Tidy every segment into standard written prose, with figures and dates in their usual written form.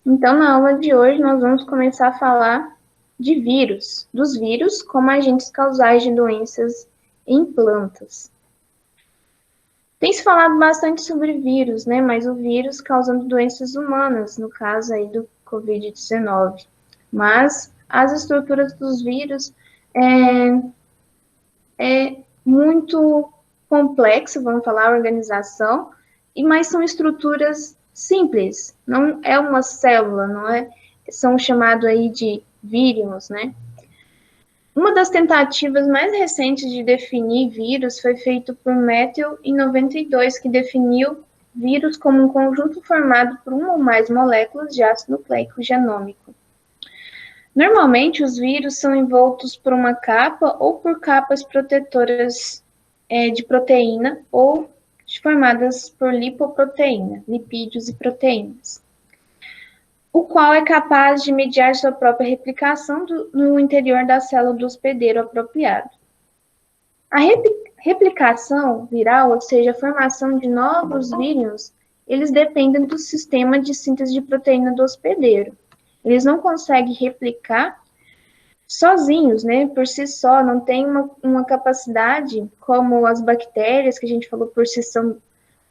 Então, na aula de hoje, nós vamos começar a falar de vírus, dos vírus como agentes causais de doenças em plantas. Tem se falado bastante sobre vírus, né? Mas o vírus causando doenças humanas, no caso aí do Covid-19. Mas as estruturas dos vírus é muito complexo, vamos falar, a organização, mas são estruturas simples, não é uma célula, não é? São chamados aí de vírus, né? Uma das tentativas mais recentes de definir vírus foi feito por Matthew em 92, que definiu vírus como um conjunto formado por uma ou mais moléculas de ácido nucleico genômico. Normalmente, os vírus são envoltos por uma capa ou por capas protetoras de proteína ou formadas por lipoproteína, lipídios e proteínas, o qual é capaz de mediar sua própria replicação no interior da célula do hospedeiro apropriado. A replicação viral, ou seja, a formação de novos vírus, eles dependem do sistema de síntese de proteína do hospedeiro. Eles não conseguem replicar sozinhos, né, por si só, não tem uma capacidade como as bactérias, que a gente falou por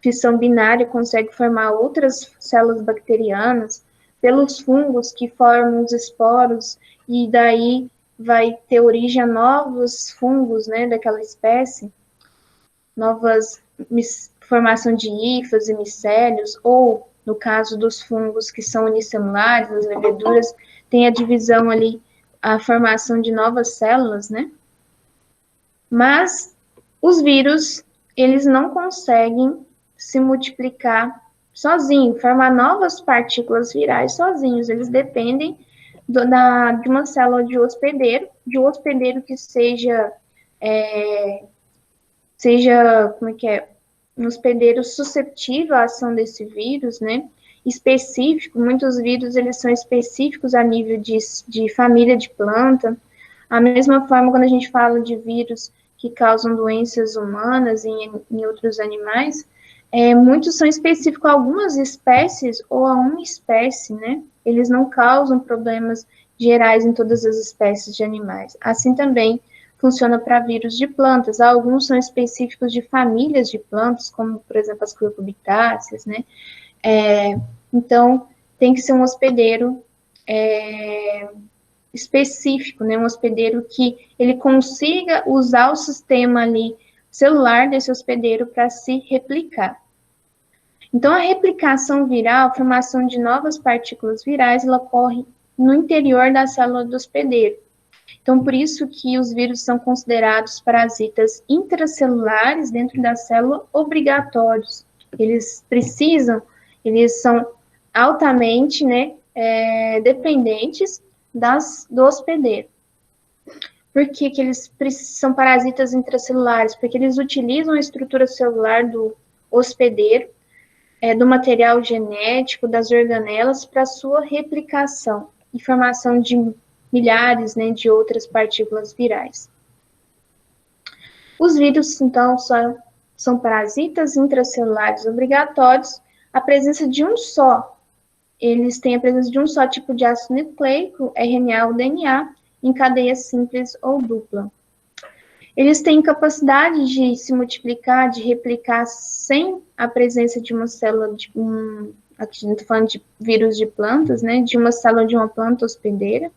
fissão binária, consegue formar outras células bacterianas, pelos fungos que formam os esporos, e daí vai ter origem a novos fungos, né, daquela espécie, novas formação de hifas e micélios, ou, no caso dos fungos que são unicelulares, as leveduras, tem a divisão ali, a formação de novas células, né? Mas os vírus, eles não conseguem se multiplicar sozinhos, formar novas partículas virais sozinhos, eles dependem de uma célula de um hospedeiro que seja, como é que é, um hospedeiro suscetível à ação desse vírus, né? Específico, muitos vírus eles são específicos a nível de família de planta. A mesma forma, quando a gente fala de vírus que causam doenças humanas e em outros animais, muitos são específicos a algumas espécies ou a uma espécie, né? Eles não causam problemas gerais em todas as espécies de animais. Assim também funciona para vírus de plantas. Alguns são específicos de famílias de plantas, como, por exemplo, as cucurbitáceas, né? Então, tem que ser um hospedeiro específico, né? Um hospedeiro que ele consiga usar o sistema ali celular desse hospedeiro para se replicar. Então, a replicação viral, a formação de novas partículas virais, ela ocorre no interior da célula do hospedeiro. Então, por isso que os vírus são considerados parasitas intracelulares dentro da célula obrigatórios. Eles são altamente, né, dependentes do hospedeiro. Por que eles são parasitas intracelulares? Porque eles utilizam a estrutura celular do hospedeiro, do material genético, das organelas, para sua replicação e formação de milhares, né, de outras partículas virais. Os vírus, então, são parasitas intracelulares obrigatórios. A presença de eles têm a presença de um só tipo de ácido nucleico, RNA ou DNA, em cadeia simples ou dupla. Eles têm capacidade de se multiplicar, de replicar sem a presença de uma célula, aqui a gente está falando de vírus de plantas, né, de uma célula de uma planta hospedeira.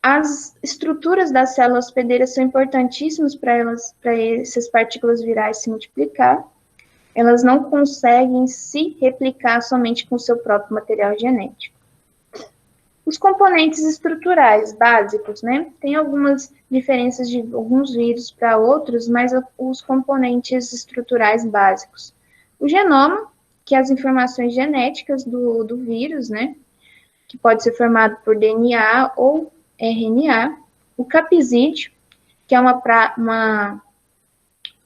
As estruturas da célula hospedeira são importantíssimas para essas partículas virais se multiplicar. Elas não conseguem se replicar somente com o seu próprio material genético. Os componentes estruturais básicos, né? Tem algumas diferenças de alguns vírus para outros, mas os componentes estruturais básicos. O genoma, que é as informações genéticas do vírus, né? Que pode ser formado por DNA ou RNA. O capsídeo, que é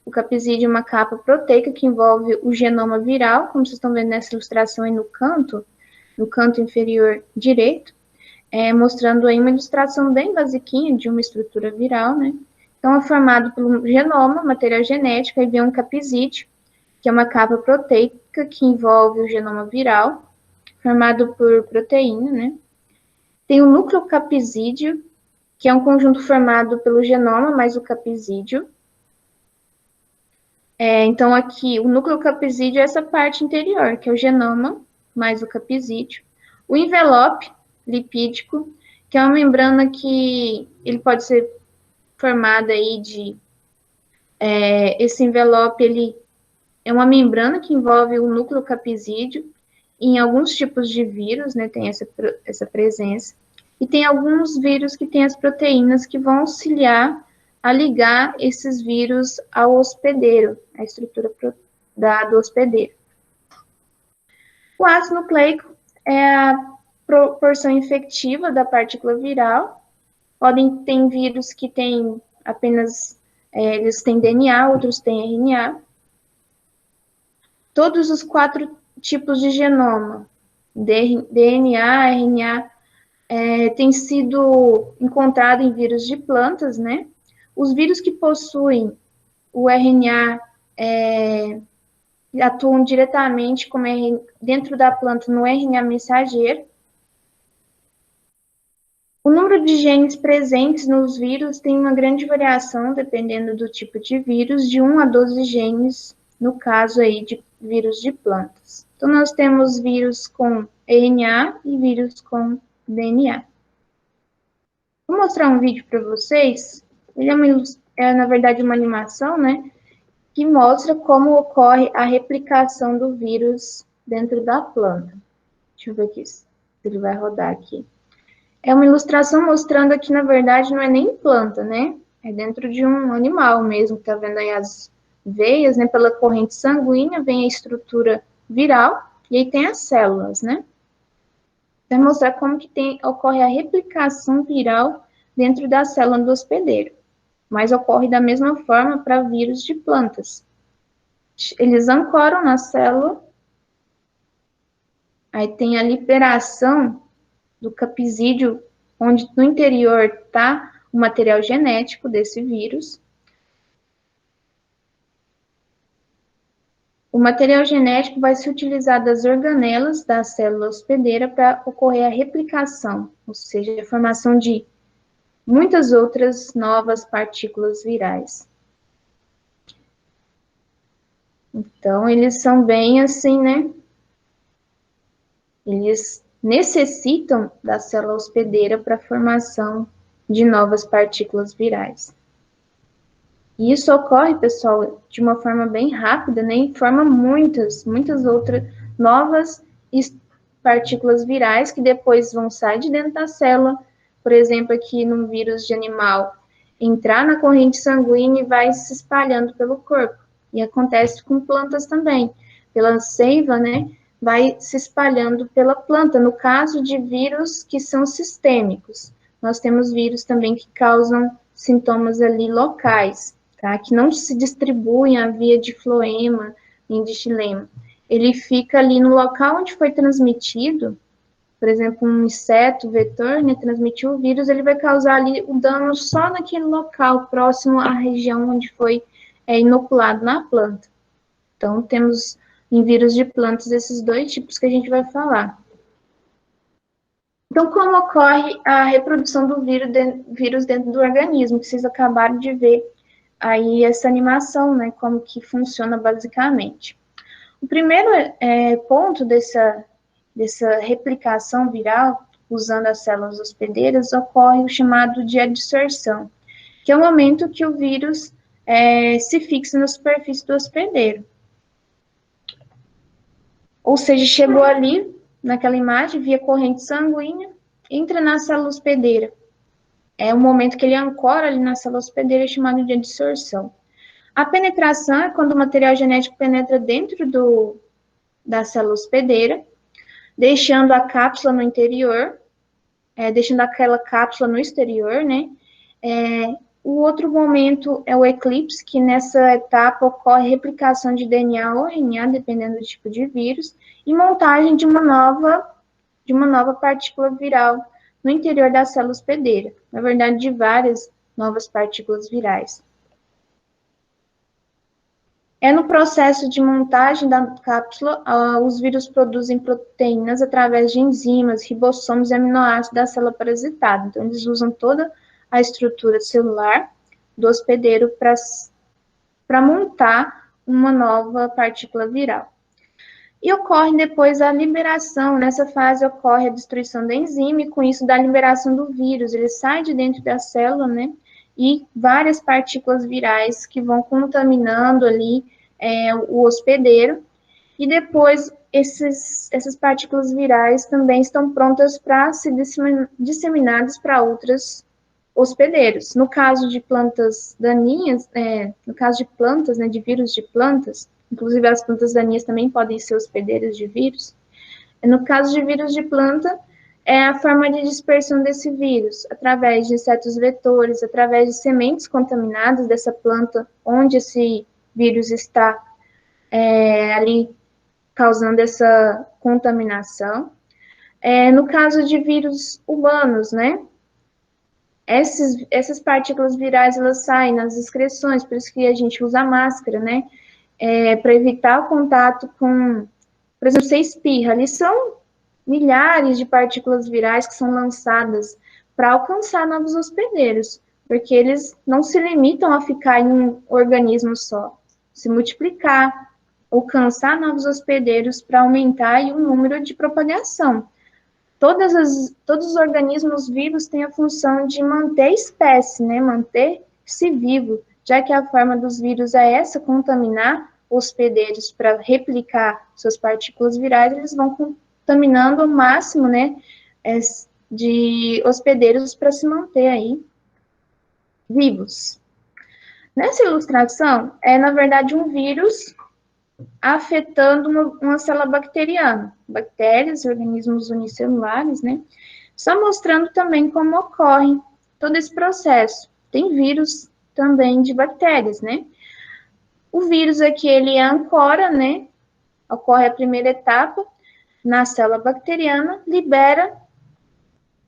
o capsídeo é uma capa proteica que envolve o genoma viral, como vocês estão vendo nessa ilustração aí no canto inferior direito, mostrando aí uma ilustração bem basiquinha de uma estrutura viral, né? Então, é formado pelo genoma, material genético, aí vem um capsídeo, que é uma capa proteica que envolve o genoma viral, formado por proteína, né? Tem o núcleo capsídeo, que é um conjunto formado pelo genoma mais o capsídeo. Então, aqui, o núcleo capsídeo é essa parte interior, que é o genoma mais o capsídeo. O envelope lipídico, que é uma membrana que ele pode ser formado aí de... esse envelope, ele é uma membrana que envolve o núcleo capsídeo. Em alguns tipos de vírus, né, tem essa presença. E tem alguns vírus que têm as proteínas que vão auxiliar a ligar esses vírus ao hospedeiro, a estrutura do hospedeiro. O ácido nucleico é a proporção infectiva da partícula viral. Tem vírus que têm apenas, eles têm DNA, outros têm RNA. Todos os 4 tipos de genoma, DNA, RNA, tem sido encontrado em vírus de plantas, né? Os vírus que possuem o RNA atuam diretamente dentro da planta no RNA mensageiro. O número de genes presentes nos vírus tem uma grande variação, dependendo do tipo de vírus, de 1 a 12 genes, no caso aí de vírus de plantas. Então, nós temos vírus com RNA e vírus com DNA. Vou mostrar um vídeo para vocês. Ele na verdade, uma animação, né? Que mostra como ocorre a replicação do vírus dentro da planta. Deixa eu ver aqui se ele vai rodar aqui. É uma ilustração mostrando aqui, na verdade, não é nem planta, né? É dentro de um animal mesmo, tá vendo aí as veias, né? Pela corrente sanguínea vem a estrutura viral e aí tem as células, né? Vai mostrar como que ocorre a replicação viral dentro da célula do hospedeiro. Mas ocorre da mesma forma para vírus de plantas. Eles ancoram na célula, aí tem a liberação do capsídeo, onde no interior está o material genético desse vírus. O material genético vai se utilizar das organelas da célula hospedeira para ocorrer a replicação, ou seja, a formação de muitas outras novas partículas virais. Então, eles são bem assim, né? Eles necessitam da célula hospedeira para a formação de novas partículas virais. E isso ocorre, pessoal, de uma forma bem rápida, né? E forma muitas outras novas partículas virais que depois vão sair de dentro da célula. Por exemplo, aqui num vírus de animal, entrar na corrente sanguínea e vai se espalhando pelo corpo. E acontece com plantas também. Pela seiva, né? Vai se espalhando pela planta. No caso de vírus que são sistêmicos, nós temos vírus também que causam sintomas ali locais, tá? Que não se distribuem a via de floema nem de xilema. Ele fica ali no local onde foi transmitido, por exemplo, um inseto vetor, né, transmitiu o vírus, ele vai causar ali o dano só naquele local, próximo à região onde foi inoculado na planta. Então, temos em vírus de plantas esses 2 tipos que a gente vai falar. Então, como ocorre a reprodução do vírus dentro do organismo? Que vocês acabaram de ver aí essa animação, né? Como que funciona basicamente. O primeiro ponto dessa replicação viral, usando as células hospedeiras, ocorre o chamado de adsorção, que é o momento que o vírus se fixa na superfície do hospedeiro. Ou seja, chegou ali, naquela imagem, via corrente sanguínea, entra na célula hospedeira. É o momento que ele ancora ali na célula hospedeira, chamado de adsorção. A penetração é quando o material genético penetra dentro da célula hospedeira, deixando a cápsula no interior, deixando aquela cápsula no exterior, né? O outro momento é o eclipse, que nessa etapa ocorre replicação de DNA ou RNA, dependendo do tipo de vírus, e montagem de uma nova partícula viral no interior da célula hospedeira, na verdade, de várias novas partículas virais. É no processo de montagem da cápsula, os vírus produzem proteínas através de enzimas, ribossomos e aminoácidos da célula parasitada. Então, eles usam toda a estrutura celular do hospedeiro para montar uma nova partícula viral. E ocorre depois a liberação, nessa fase ocorre a destruição da enzima e com isso da liberação do vírus, ele sai de dentro da célula, né, e várias partículas virais que vão contaminando ali o hospedeiro, e depois essas partículas virais também estão prontas para ser disseminadas para outros hospedeiros. No caso de plantas daninhas, no caso de plantas, né, de vírus de plantas, inclusive as plantas daninhas também podem ser hospedeiros de vírus. No caso de vírus de planta, é a forma de dispersão desse vírus, através de insetos vetores, através de sementes contaminadas dessa planta, onde esse vírus está ali causando essa contaminação. No caso de vírus humanos, né? Essas partículas virais, elas saem nas excreções, por isso que a gente usa máscara, né? Para evitar o contato com, por exemplo, você espirra, ali são milhares de partículas virais que são lançadas para alcançar novos hospedeiros, porque eles não se limitam a ficar em um organismo só, se multiplicar, alcançar novos hospedeiros para aumentar aí, o número de propagação. Todos os organismos vivos têm a função de manter a espécie, né, manter-se vivo, já que a forma dos vírus é essa, contaminar hospedeiros para replicar suas partículas virais, eles vão contaminando o máximo, né, de hospedeiros para se manter aí vivos. Nessa ilustração, na verdade, um vírus afetando uma célula bacteriana, bactérias, organismos unicelulares, né? Só mostrando também como ocorre todo esse processo. Tem vírus também de bactérias, né? O vírus aqui, ele ancora, né? Ocorre a primeira etapa na célula bacteriana, libera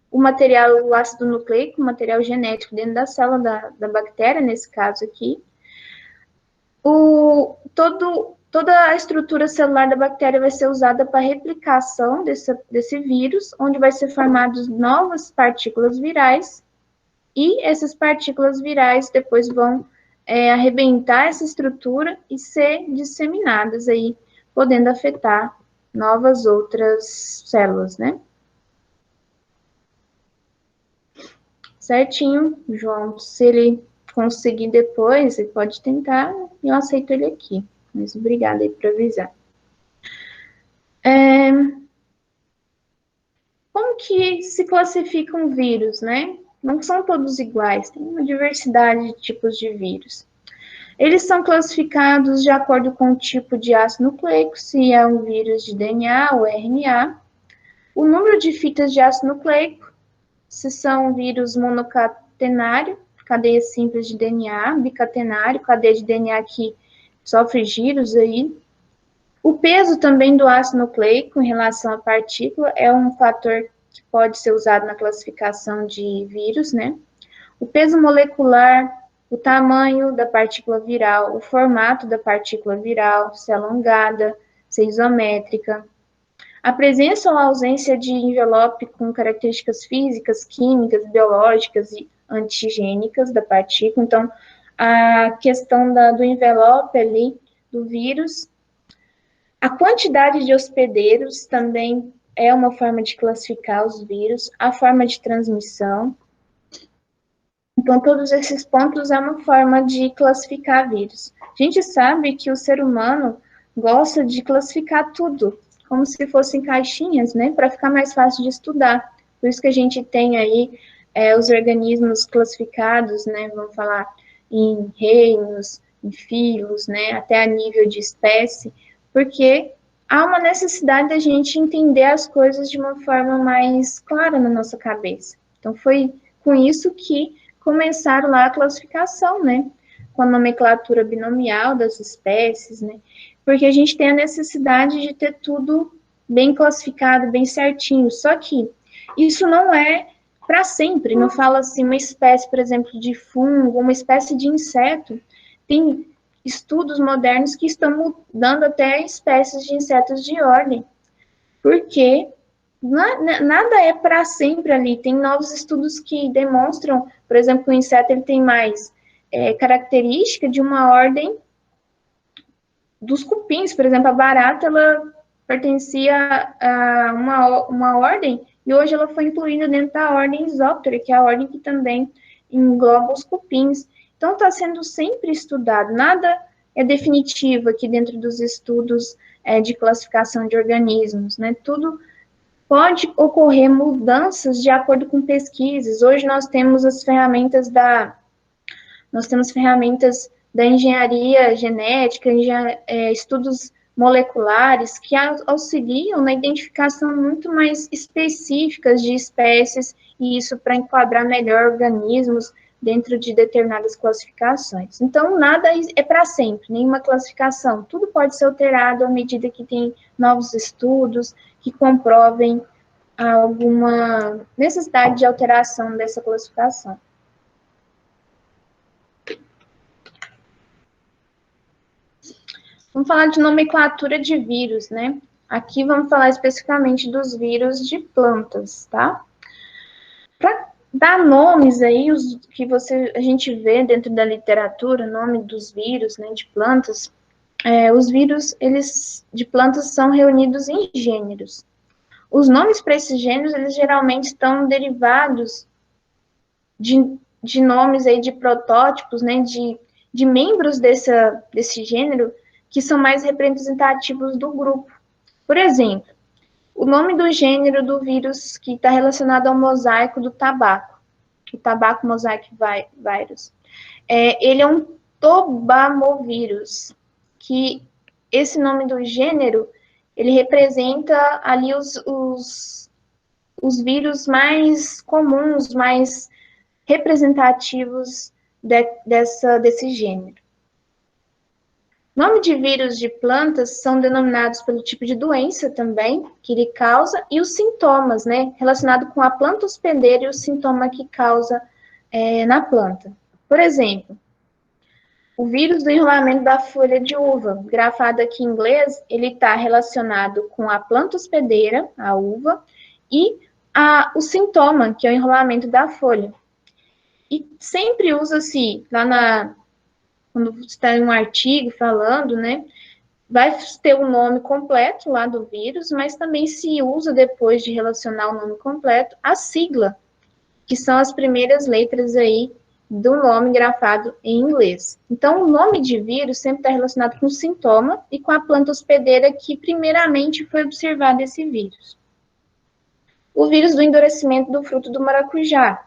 o material, o ácido nucleico, o material genético dentro da célula da bactéria, nesse caso aqui. Toda a estrutura celular da bactéria vai ser usada para replicação desse vírus, onde vai ser formadas novas partículas virais, e essas partículas virais depois vão arrebentar essa estrutura e ser disseminadas aí, podendo afetar novas outras células, né? Certinho, João, se ele conseguir depois, ele pode tentar, eu aceito ele aqui. Mas obrigada aí por avisar. Como que se classifica um vírus, né? Não são todos iguais, tem uma diversidade de tipos de vírus. Eles são classificados de acordo com o tipo de ácido nucleico, se é um vírus de DNA ou RNA, o número de fitas de ácido nucleico, se são vírus monocatenário, cadeia simples de DNA, bicatenário, cadeia de DNA que sofre giros aí. O peso também do ácido nucleico em relação à partícula é um fator que pode ser usado na classificação de vírus, né? O peso molecular, o tamanho da partícula viral, o formato da partícula viral, se é alongada, se é isométrica. A presença ou ausência de envelope com características físicas, químicas, biológicas e antigênicas da partícula. Então, a questão do envelope ali, do vírus. A quantidade de hospedeiros também é uma forma de classificar os vírus, a forma de transmissão. Então, todos esses pontos é uma forma de classificar vírus. A gente sabe que o ser humano gosta de classificar tudo, como se fossem caixinhas, né, para ficar mais fácil de estudar. Por isso que a gente tem aí os organismos classificados, né, vamos falar em reinos, em filos, né, até a nível de espécie, porque há uma necessidade da gente entender as coisas de uma forma mais clara na nossa cabeça. Então, foi com isso que começaram lá a classificação, né, com a nomenclatura binomial das espécies, né, porque a gente tem a necessidade de ter tudo bem classificado, bem certinho, só que isso não é para sempre, não fala assim, uma espécie, por exemplo, de fungo, uma espécie de inseto, tem estudos modernos que estão mudando até espécies de insetos de ordem, porque nada é para sempre ali. Tem novos estudos que demonstram, por exemplo, que o inseto ele tem mais característica de uma ordem dos cupins. Por exemplo, a barata, ela pertencia a uma ordem, e hoje ela foi incluída dentro da ordem Isóptera, que é a ordem que também engloba os cupins. Então, está sendo sempre estudado. Nada é definitivo aqui dentro dos estudos de classificação de organismos, né? Tudo pode ocorrer mudanças de acordo com pesquisas. Hoje nós temos as ferramentas da engenharia genética, estudos moleculares que auxiliam na identificação muito mais específicas de espécies, e isso para enquadrar melhor organismos dentro de determinadas classificações. Então, nada é para sempre, nenhuma classificação. Tudo pode ser alterado à medida que tem novos estudos que comprovem alguma necessidade de alteração dessa classificação. Vamos falar de nomenclatura de vírus, né? Aqui vamos falar especificamente dos vírus de plantas, tá? Para dar nomes aí, os que a gente vê dentro da literatura, nome dos vírus, né, de plantas, os vírus, eles de plantas são reunidos em gêneros. Os nomes para esses gêneros, eles geralmente estão derivados de nomes aí de protótipos, né, de membros desse gênero, que são mais representativos do grupo. Por exemplo, o nome do gênero do vírus que está relacionado ao mosaico do tabaco, o tabaco mosaic virus. Ele é um tobamovírus, que esse nome do gênero, ele representa ali os vírus mais comuns, mais representativos desse gênero. Nome de vírus de plantas são denominados pelo tipo de doença também, que ele causa, e os sintomas, né, relacionado com a planta hospedeira e o sintoma que causa na planta. Por exemplo, o vírus do enrolamento da folha de uva, grafado aqui em inglês, ele está relacionado com a planta hospedeira, a uva, e o sintoma, que é o enrolamento da folha. E sempre usa-se, quando está em um artigo falando, né, vai ter o nome completo lá do vírus, mas também se usa, depois de relacionar o nome completo, a sigla, que são as primeiras letras aí do nome grafado em inglês. Então, o nome de vírus sempre está relacionado com o sintoma e com a planta hospedeira que primeiramente foi observado esse vírus. O vírus do endurecimento do fruto do maracujá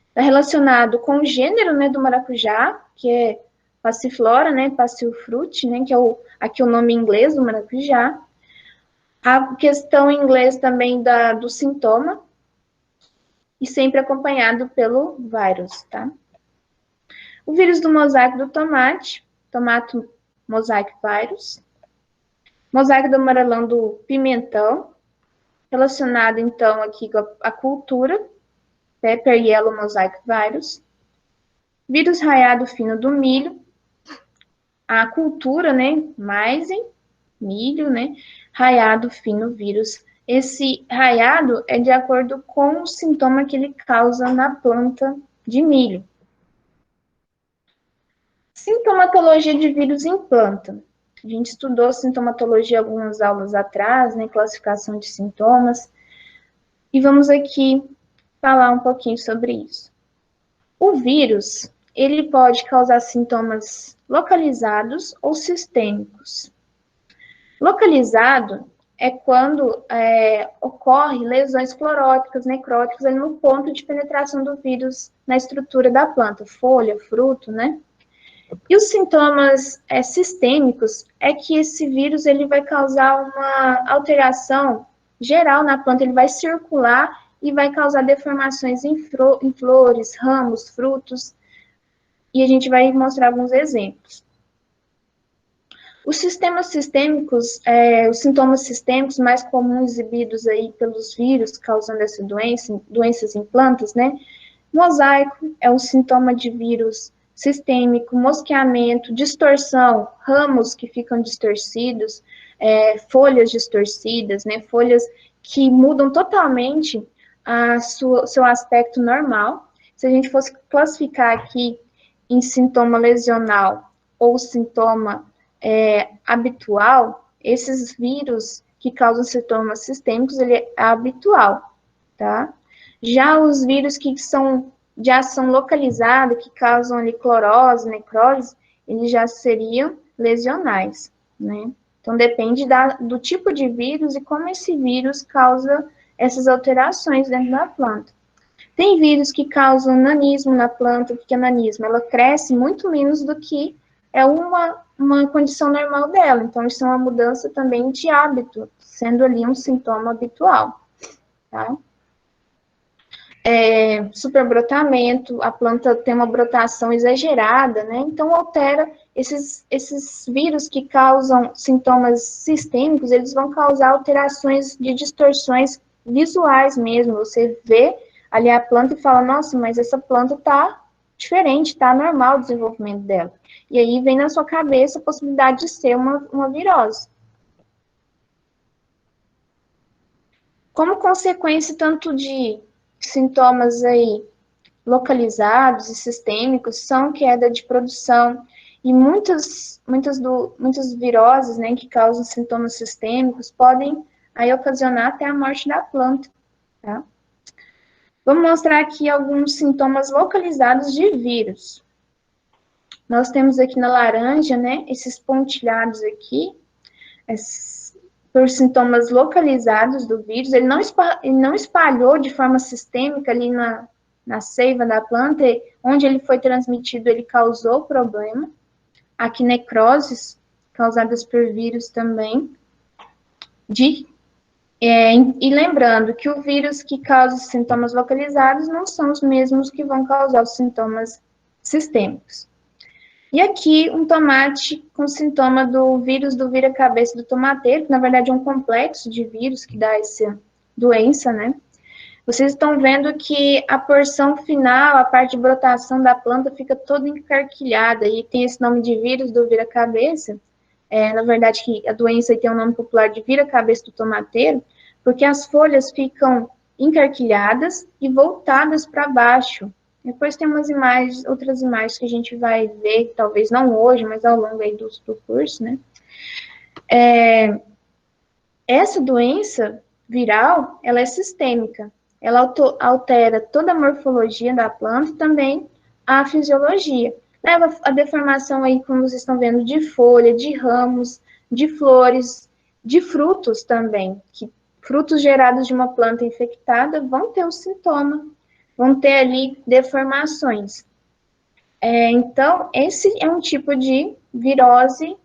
está relacionado com o gênero, né, do maracujá, que é Passiflora, né, Passifruti, né, que é aqui o nome em inglês do maracujá. A questão em inglês também do sintoma, e sempre acompanhado pelo vírus, tá? O vírus do mosaico do tomate, tomato mosaic virus. Mosaico do amarelão do pimentão, relacionado então aqui com a cultura, pepper yellow mosaic virus. Vírus raiado fino do milho, a cultura, né, mais milho, né, raiado fino vírus. Esse raiado é de acordo com o sintoma que ele causa na planta de milho. Sintomatologia de vírus em planta. A gente estudou sintomatologia algumas aulas atrás, né, classificação de sintomas, e vamos aqui falar um pouquinho sobre isso. O vírus, ele pode causar sintomas localizados ou sistêmicos. Localizado é quando ocorre lesões cloróticas, necróticas, ali no ponto de penetração do vírus na estrutura da planta, folha, fruto, né? E os sintomas sistêmicos é que esse vírus ele vai causar uma alteração geral na planta, ele vai circular e vai causar deformações em flores, ramos, frutos, e a gente vai mostrar alguns exemplos. Os sintomas sistêmicos mais comuns exibidos aí pelos vírus causando essa doenças em plantas, né? Mosaico é um sintoma de vírus sistêmico, mosqueamento, distorção, ramos que ficam distorcidos, folhas distorcidas, né, folhas que mudam totalmente seu aspecto normal. Se a gente fosse classificar aqui em sintoma lesional ou sintoma habitual, esses vírus que causam sintomas sistêmicos, ele é habitual, tá? Já os vírus que são de ação localizada, que causam ali clorose, necrose, eles já seriam lesionais, né? Então, depende do tipo de vírus e como esse vírus causa essas alterações dentro da planta. Tem vírus que causam nanismo na planta. O que é nanismo? Ela cresce muito menos do que é uma condição normal dela. Então, isso é uma mudança também de hábito, sendo ali um sintoma habitual, tá? Superbrotamento, a planta tem uma brotação exagerada, né? Então, altera esses vírus que causam sintomas sistêmicos, eles vão causar alterações de distorções visuais mesmo. Você vê ali a planta e fala, nossa, mas essa planta tá diferente, tá normal o desenvolvimento dela. E aí vem na sua cabeça a possibilidade de ser uma virose. Como consequência tanto de sintomas aí localizados e sistêmicos, são queda de produção e muitas viroses, né, que causam sintomas sistêmicos podem aí ocasionar até a morte da planta, tá? Vamos mostrar aqui alguns sintomas localizados de vírus. Nós temos aqui na laranja, né, esses pontilhados aqui, por sintomas localizados do vírus. Ele não espalhou de forma sistêmica ali na seiva da planta, onde ele foi transmitido, ele causou problema. Aqui, necroses causadas por vírus também. E lembrando que o vírus que causa sintomas localizados não são os mesmos que vão causar os sintomas sistêmicos. E aqui, um tomate com sintoma do vírus do vira-cabeça do tomateiro, que na verdade é um complexo de vírus que dá essa doença, né? Vocês estão vendo que a porção final, a parte de brotação da planta, fica toda encarquilhada, e tem esse nome de vírus do vira-cabeça. Na verdade, que a doença tem um nome popular de vira-cabeça do tomateiro, porque as folhas ficam encarquilhadas e voltadas para baixo. Depois tem outras imagens que a gente vai ver, talvez não hoje, mas ao longo aí do curso, né? Essa doença viral, ela é sistêmica. Ela altera toda a morfologia da planta e também a fisiologia. Leva a deformação aí, como vocês estão vendo, de folha, de ramos, de flores, de frutos também. Que frutos gerados de uma planta infectada vão ter um sintoma, vão ter ali deformações. Então, esse é um tipo de virose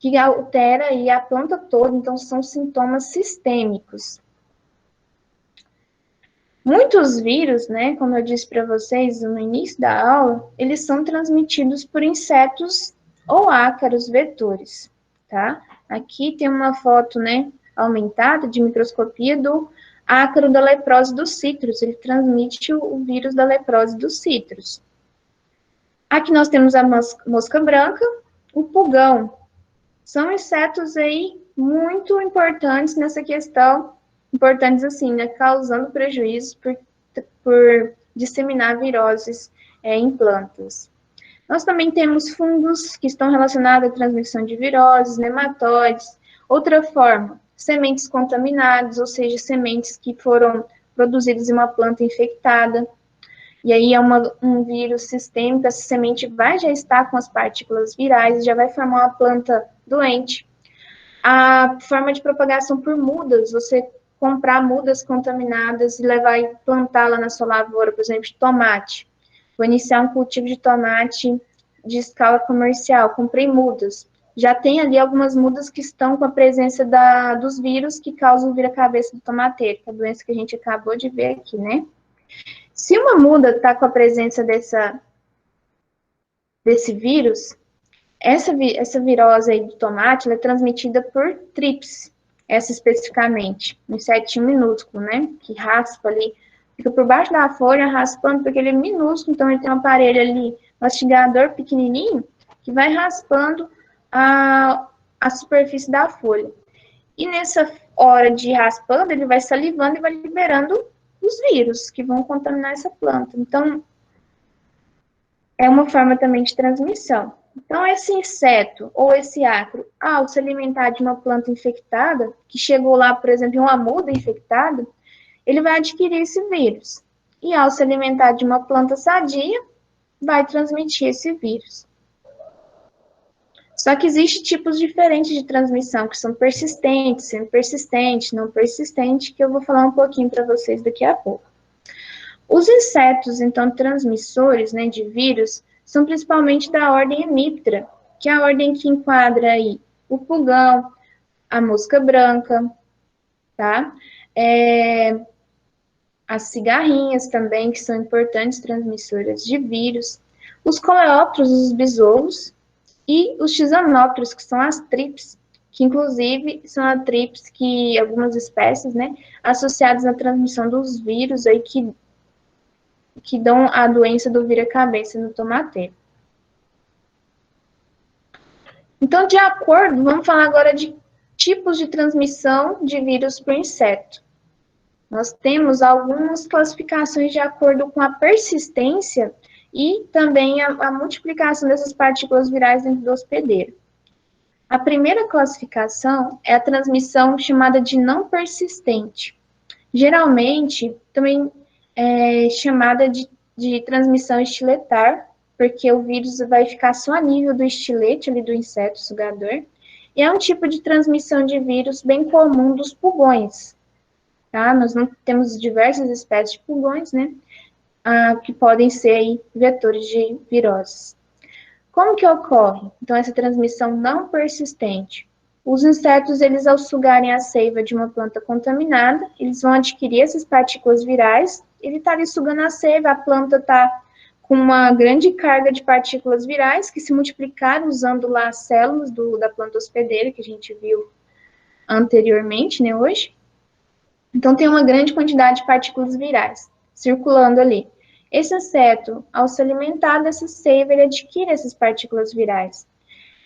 que altera aí a planta toda, então são sintomas sistêmicos. Muitos vírus, né, como eu disse para vocês no início da aula, eles são transmitidos por insetos ou ácaros vetores, tá? Aqui tem uma foto, né, aumentada de microscopia do ácaro da leprose dos citros. Ele transmite o vírus da leprose dos citros. Aqui nós temos a mosca branca, o pulgão. São insetos aí muito importantes nessa questão, importantes assim, né, causando prejuízos por disseminar viroses em plantas. Nós também temos fungos que estão relacionados à transmissão de viroses, nematóides. Outra forma, sementes contaminadas, ou seja, sementes que foram produzidas em uma planta infectada. E aí é um vírus sistêmico, essa semente vai já estar com as partículas virais, já vai formar uma planta doente. A forma de propagação por mudas, você comprar mudas contaminadas e levar e plantá-la na sua lavoura, por exemplo, de tomate. Vou iniciar um cultivo de tomate de escala comercial, comprei mudas. Já tem ali algumas mudas que estão com a presença dos vírus que causam vira-cabeça do tomateiro, que é a doença que a gente acabou de ver aqui, né? Se uma muda está com a presença desse vírus, essa virose aí do tomate, ela é transmitida por trips, essa especificamente, um insetinho minúsculo, né, que raspa ali, fica por baixo da folha, raspando, porque ele é minúsculo, então ele tem um aparelho ali mastigador pequenininho que vai raspando a superfície da folha. E nessa hora de raspando, ele vai salivando e vai liberando os vírus que vão contaminar essa planta. Então, é uma forma também de transmissão. Então, esse inseto ou esse ácaro, ao se alimentar de uma planta infectada, que chegou lá, por exemplo, em uma muda infectada, ele vai adquirir esse vírus. E ao se alimentar de uma planta sadia, vai transmitir esse vírus. Só que existem tipos diferentes de transmissão, que são persistentes, semi-persistente, não persistente, que eu vou falar um pouquinho para vocês daqui a pouco. Os insetos, então, transmissores, né, de vírus, são principalmente da ordem Hemiptera, que é a ordem que enquadra aí o pulgão, a mosca branca, tá? As cigarrinhas também, que são importantes transmissoras de vírus, os coleópteros, os besouros, e os tisanópteros, que são as trips, que inclusive são as trips que algumas espécies, né, associadas à transmissão dos vírus aí que dão a doença do vira-cabeça no tomateiro. Então, de acordo, vamos falar agora de tipos de transmissão de vírus por inseto. Nós temos algumas classificações de acordo com a persistência e também a multiplicação dessas partículas virais dentro do hospedeiro. A primeira classificação é a transmissão chamada de não persistente. Geralmente, também é chamada de transmissão estiletar, porque o vírus vai ficar só a nível do estilete, ali do inseto sugador, e é um tipo de transmissão de vírus bem comum dos pulgões, tá? Nós não temos diversas espécies de pulgões, né, que podem ser aí vetores de viroses. Como que ocorre, então, essa transmissão não persistente? Os insetos, eles ao sugarem a seiva de uma planta contaminada, eles vão adquirir essas partículas virais, ele está ali sugando a seiva, a planta está com uma grande carga de partículas virais que se multiplicaram usando lá as células da planta hospedeira, que a gente viu anteriormente, né, hoje. Então, tem uma grande quantidade de partículas virais circulando ali. Esse inseto, ao se alimentar dessa seiva, ele adquire essas partículas virais.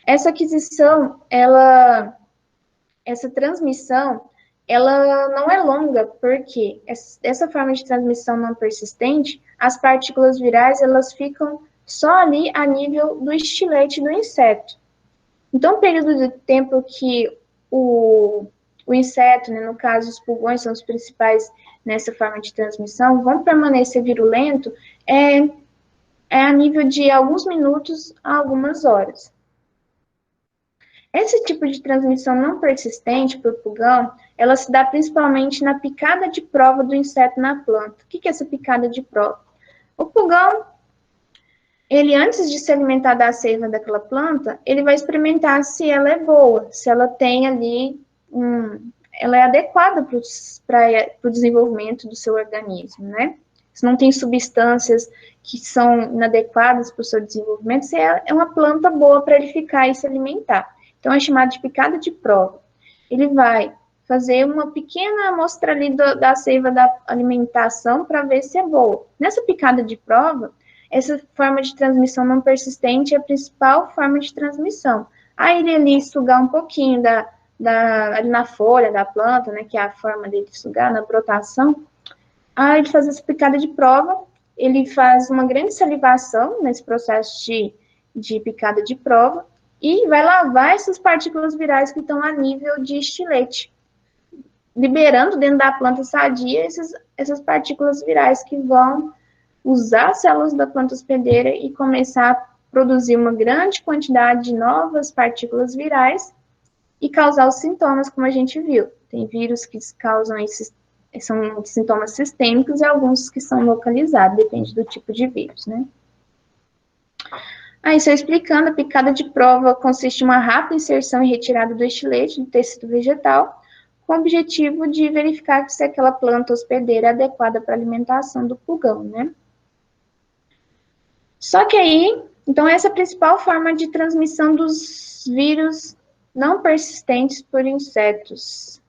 Essa aquisição, essa transmissão, ela não é longa, porque essa forma de transmissão não persistente, as partículas virais, elas ficam só ali a nível do estilete do inseto. Então, o período de tempo que o inseto, né, no caso os pulgões são os principais nessa forma de transmissão, vão permanecer virulento é a nível de alguns minutos a algumas horas. Esse tipo de transmissão não persistente por pulgão, ela se dá principalmente na picada de prova do inseto na planta. O que é essa picada de prova? O pulgão, ele antes de se alimentar da seiva daquela planta, ele vai experimentar se ela é boa, se ela tem ali, ela é adequada para o desenvolvimento do seu organismo, né? Se não tem substâncias que são inadequadas para o seu desenvolvimento, se é uma planta boa para ele ficar e se alimentar. Então, é chamado de picada de prova. Ele vai fazer uma pequena amostra ali da seiva da alimentação para ver se é boa. Nessa picada de prova, essa forma de transmissão não persistente é a principal forma de transmissão. Aí ele ali sugar um pouquinho ali na folha da planta, né, que é a forma dele sugar, na brotação. Aí ele faz essa picada de prova, ele faz uma grande salivação nesse processo de picada de prova, e vai lavar essas partículas virais que estão a nível de estilete, liberando dentro da planta sadia essas partículas virais que vão usar as células da planta hospedeira e começar a produzir uma grande quantidade de novas partículas virais e causar os sintomas, como a gente viu. Tem vírus que causam são sintomas sistêmicos e alguns que são localizados, depende do tipo de vírus, né? Aí, só explicando, a picada de prova consiste em uma rápida inserção e retirada do estilete do tecido vegetal, com o objetivo de verificar se aquela planta hospedeira é adequada para a alimentação do pulgão, né? Só que aí, então, essa é a principal forma de transmissão dos vírus não persistentes por insetos.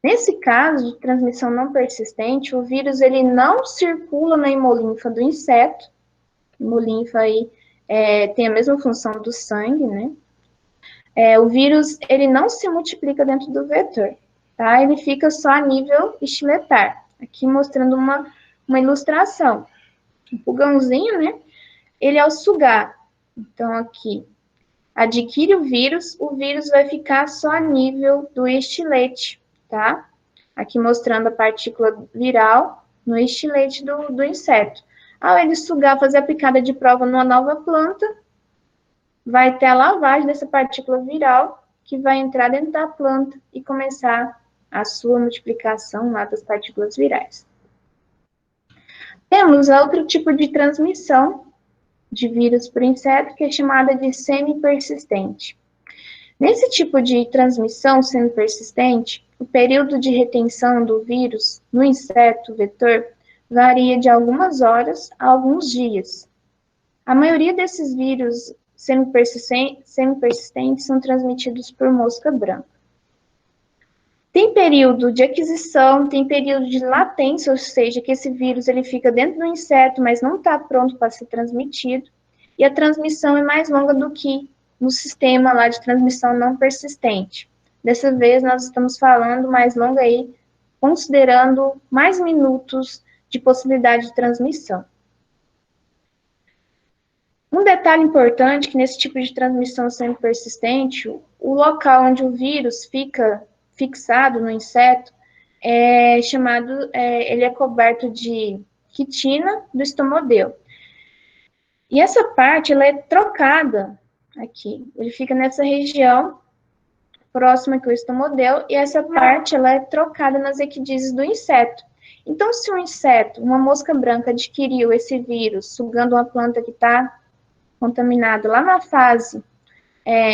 Nesse caso de transmissão não persistente, o vírus ele não circula na hemolinfa do inseto, hemolinfa aí tem a mesma função do sangue, né? O vírus, ele não se multiplica dentro do vetor, tá? Ele fica só a nível estiletar. Aqui mostrando uma ilustração. Um pulgãozinho, né? Ele ao sugar, então aqui, adquire o vírus vai ficar só a nível do estilete, tá? Aqui mostrando a partícula viral no estilete do inseto. Ao ele sugar, fazer a picada de prova numa nova planta, vai ter a lavagem dessa partícula viral que vai entrar dentro da planta e começar a sua multiplicação lá das partículas virais. Temos outro tipo de transmissão de vírus por inseto, que é chamada de semi-persistente. Nesse tipo de transmissão semi-persistente, o período de retenção do vírus no inseto vetor varia de algumas horas a alguns dias. A maioria desses vírus semi-persistentes são transmitidos por mosca branca. Tem período de aquisição, tem período de latência, ou seja, que esse vírus ele fica dentro do inseto, mas não está pronto para ser transmitido. E a transmissão é mais longa do que no sistema lá de transmissão não persistente. Dessa vez, nós estamos falando mais longa aí, considerando mais minutos de possibilidade de transmissão. Um detalhe importante que nesse tipo de transmissão semi-persistente, o local onde o vírus fica fixado no inseto ele é coberto de quitina do estomodeu. E essa parte, ela é trocada aqui. Ele fica nessa região próxima que o estomodeu, e essa parte, ela é trocada nas equidizes do inseto. Então, se um inseto, uma mosca branca, adquiriu esse vírus sugando uma planta que está contaminada lá na fase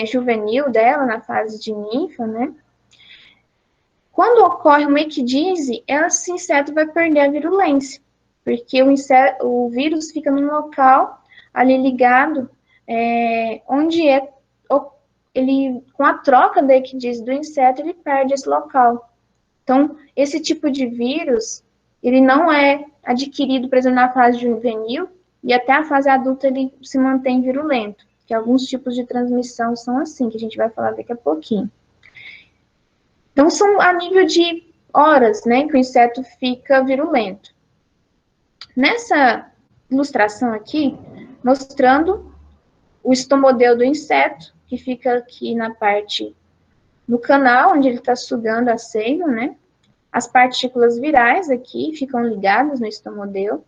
juvenil dela, na fase de ninfa, né? Quando ocorre uma equidise, esse inseto vai perder a virulência, porque o vírus fica num local ali ligado, onde ele, com a troca da equidise do inseto, ele perde esse local. Então, esse tipo de vírus, ele não é adquirido, por exemplo, na fase juvenil, e até a fase adulta ele se mantém virulento, que alguns tipos de transmissão são assim, que a gente vai falar daqui a pouquinho. Então, são a nível de horas, né, que o inseto fica virulento. Nessa ilustração aqui, mostrando o estomodeu do inseto, que fica aqui na parte, no canal, onde ele está sugando a seiva, né? As partículas virais aqui ficam ligadas no estomodeu.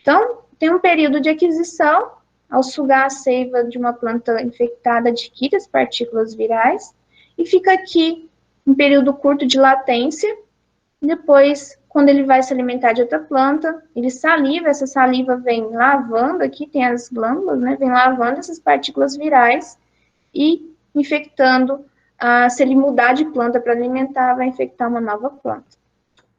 Então, tem um período de aquisição, ao sugar a seiva de uma planta infectada, adquire as partículas virais, e fica aqui um período curto de latência. Depois, quando ele vai se alimentar de outra planta, ele saliva, essa saliva vem lavando, aqui tem as glândulas, né, vem lavando essas partículas virais e infectando, se ele mudar de planta para alimentar, vai infectar uma nova planta.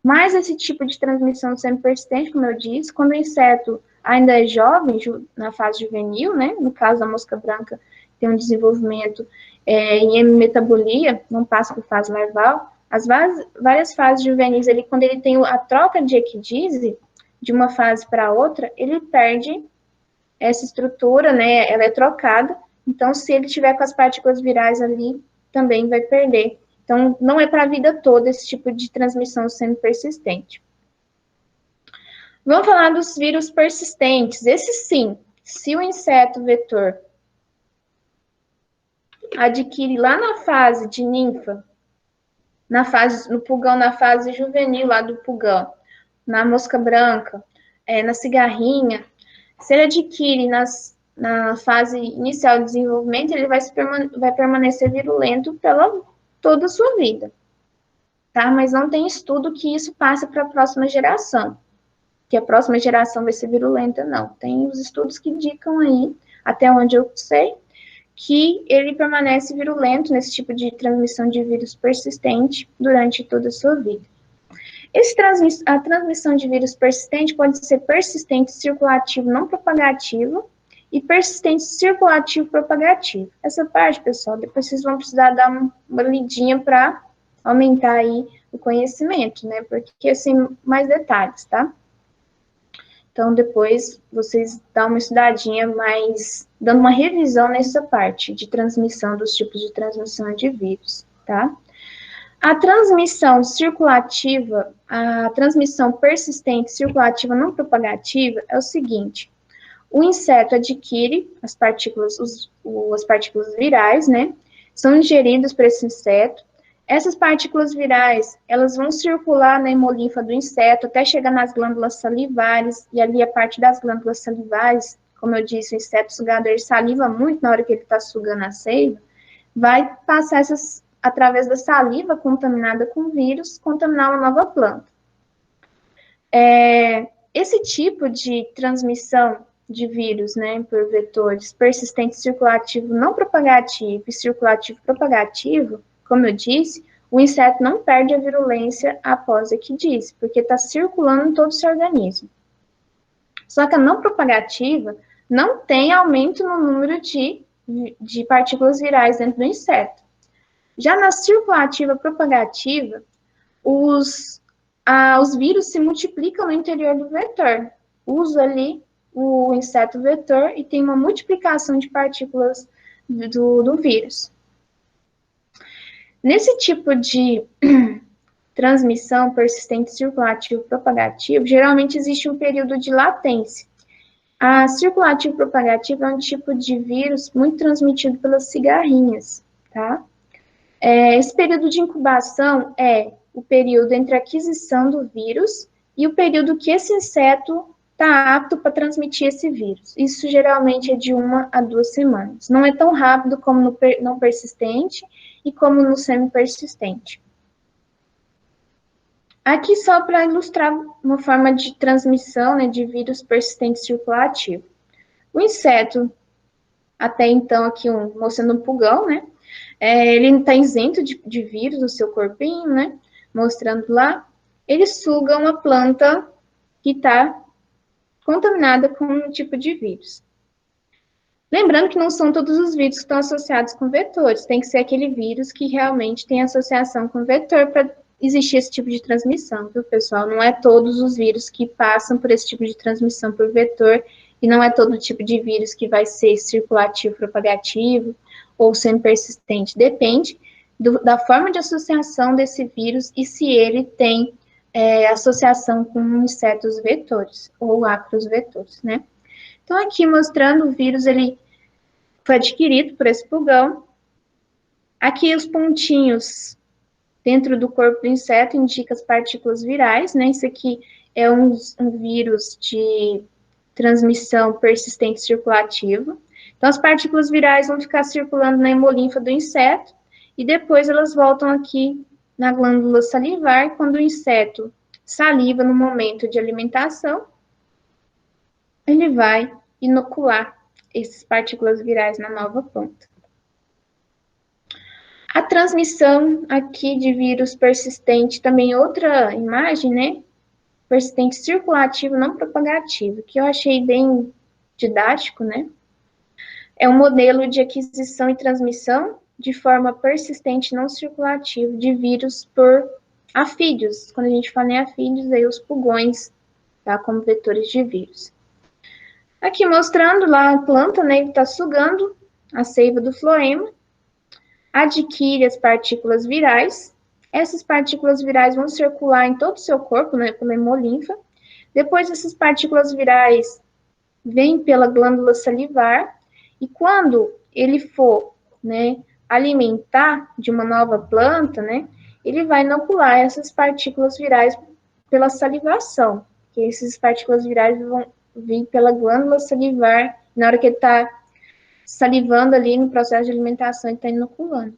Mas esse tipo de transmissão semi-persistente, como eu disse, quando o inseto ainda é jovem, na fase juvenil, né, no caso da mosca branca, tem um desenvolvimento em hemimetabolia, não passa por fase larval, as várias fases juvenis, quando ele tem a troca de equidise, de uma fase para outra, ele perde essa estrutura, né, ela é trocada, então se ele tiver com as partículas virais ali, também vai perder. Então, não é para a vida toda esse tipo de transmissão semi-persistente. Vamos falar dos vírus persistentes. Esse sim, se o inseto vetor adquire lá na fase de ninfa, no pulgão, na fase juvenil lá do pulgão, na mosca branca, na cigarrinha, se ele adquire na fase inicial de desenvolvimento, ele vai permanecer virulento pela toda a sua vida, tá? Mas não tem estudo que isso passe para a próxima geração, que a próxima geração vai ser virulenta, não. Tem os estudos que indicam aí, até onde eu sei, que ele permanece virulento nesse tipo de transmissão de vírus persistente durante toda a sua vida. A transmissão de vírus persistente pode ser persistente circulativo não propagativo e persistente circulativo propagativo. Essa parte, pessoal, depois vocês vão precisar dar uma lidinha para aumentar aí o conhecimento, né? Porque, assim, mais detalhes, tá? Então, depois vocês dão uma estudadinha mais, dando uma revisão nessa parte de transmissão, dos tipos de transmissão de vírus, tá? A transmissão circulativa, a transmissão persistente circulativa não propagativa é o seguinte: o inseto adquire as partículas, as partículas virais, né? São ingeridas por esse inseto. Essas partículas virais, elas vão circular na hemolinfa do inseto até chegar nas glândulas salivares, e ali a parte das glândulas salivares, como eu disse, o inseto sugador, ele saliva muito na hora que ele está sugando a seiva, vai passar essas, através da saliva contaminada com vírus, contaminar uma nova planta. Esse tipo de transmissão de vírus, né, por vetores persistente circulativo não propagativo e circulativo propagativo, como eu disse, o inseto não perde a virulência após a equidise, porque está circulando em todo o seu organismo. Só que a não propagativa não tem aumento no número de partículas virais dentro do inseto. Já na circulativa propagativa, os vírus se multiplicam no interior do vetor. Usa ali o inseto vetor e tem uma multiplicação de partículas do vírus. Nesse tipo de transmissão persistente circulativo propagativo, geralmente existe um período de latência. A circulativo propagativa é um tipo de vírus muito transmitido pelas cigarrinhas, tá? Esse período de incubação é o período entre a aquisição do vírus e o período que esse inseto está apto para transmitir esse vírus. Isso geralmente é de 1 a 2 semanas. Não é tão rápido como no não persistente e como no semi-persistente. Aqui só para ilustrar uma forma de transmissão, né, de vírus persistente circulativo. O inseto, até então aqui mostrando um pulgão, né, ele está isento de vírus no seu corpinho, né, mostrando lá, ele suga uma planta que está contaminada com um tipo de vírus. Lembrando que não são todos os vírus que estão associados com vetores, tem que ser aquele vírus que realmente tem associação com vetor para existir esse tipo de transmissão, viu, pessoal? Não é todos os vírus que passam por esse tipo de transmissão por vetor, e não é todo tipo de vírus que vai ser circulativo, propagativo ou semi-persistente. Depende da forma de associação desse vírus e se ele tem associação com insetos vetores ou acros vetores, né? Então, aqui mostrando o vírus, ele foi adquirido por esse pulgão. Aqui os pontinhos dentro do corpo do inseto indicam as partículas virais, né? Isso aqui é um vírus de transmissão persistente circulativa. Então, as partículas virais vão ficar circulando na hemolinfa do inseto e depois elas voltam aqui na glândula salivar, quando o inseto saliva no momento de alimentação, ele vai inocular essas partículas virais na nova planta. A transmissão aqui de vírus persistente, também outra imagem, né? Persistente circulativo não propagativo, que eu achei bem didático, né? É um modelo de aquisição e transmissão de forma persistente não circulativa de vírus por afídeos. Quando a gente fala em afídeos, aí os pulgões, tá? Como vetores de vírus. Aqui mostrando lá a planta, né? Que está sugando a seiva do floema, adquire as partículas virais. Essas partículas virais vão circular em todo o seu corpo, né? Pela hemolinfa. Depois, essas partículas virais vêm pela glândula salivar. E quando ele for, né, alimentar de uma nova planta, né, ele vai inocular essas partículas virais pela salivação, que essas partículas virais vão vir pela glândula salivar, na hora que ele está salivando ali no processo de alimentação, ele está inoculando.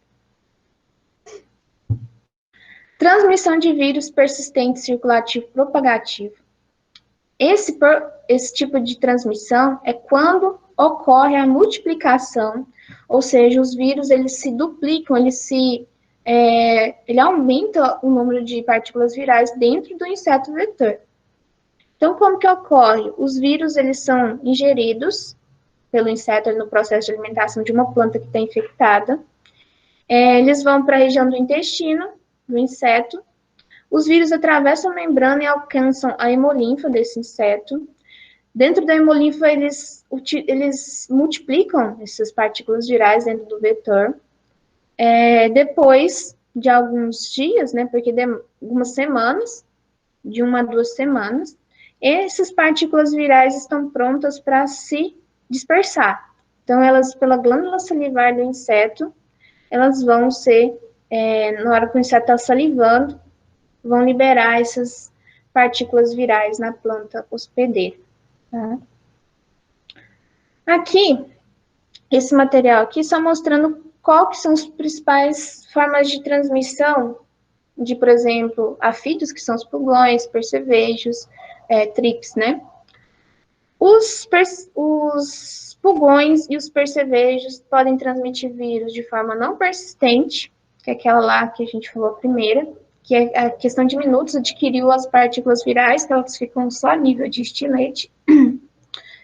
Transmissão de vírus persistente circulativo propagativo. Esse tipo de transmissão é quando ocorre a multiplicação, ou seja, os vírus eles se duplicam, ele aumenta o número de partículas virais dentro do inseto vetor. Então, como que ocorre? Os vírus eles são ingeridos pelo inseto no processo de alimentação de uma planta que está infectada. Eles vão para a região do intestino do inseto. Os vírus atravessam a membrana e alcançam a hemolinfa desse inseto. Dentro da hemolinfa, eles multiplicam essas partículas virais dentro do vetor. Depois de alguns dias, né, porque algumas semanas, de 1 a 2 semanas, essas partículas virais estão prontas para se dispersar. Então, elas, pela glândula salivar do inseto, elas vão ser, na hora que o inseto está salivando, vão liberar essas partículas virais na planta hospedeira. Tá? Aqui, esse material aqui só mostrando qual que são as principais formas de transmissão de, por exemplo, afídeos, que são os pulgões, percevejos, trips, né? Os pulgões e os percevejos podem transmitir vírus de forma não persistente, que é aquela lá que a gente falou primeiro, que é a questão de minutos adquiriu as partículas virais, que elas ficam só a nível de estilete.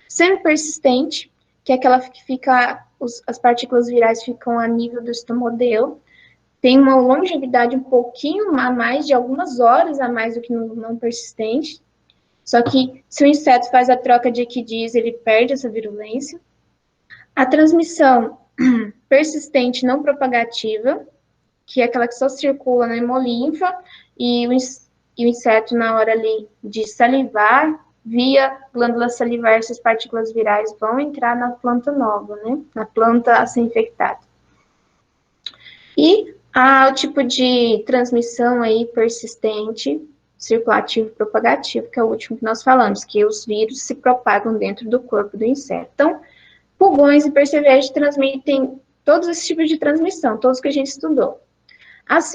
Semi-persistente, que é aquela que fica, as partículas virais ficam a nível do estomodelo, tem uma longevidade um pouquinho a mais, de algumas horas a mais do que no não persistente. Só que se o inseto faz a troca de equidias, ele perde essa virulência. A transmissão persistente não propagativa, que é aquela que só circula na hemolinfa, e o inseto, na hora ali de salivar, via glândula salivar, essas partículas virais vão entrar na planta nova, né? Na planta a ser infectada. E o tipo de transmissão aí persistente, circulativo e propagativo, que é o último que nós falamos, que os vírus se propagam dentro do corpo do inseto. Então, pulgões e percevejos transmitem todos esses tipos de transmissão, todos que a gente estudou. As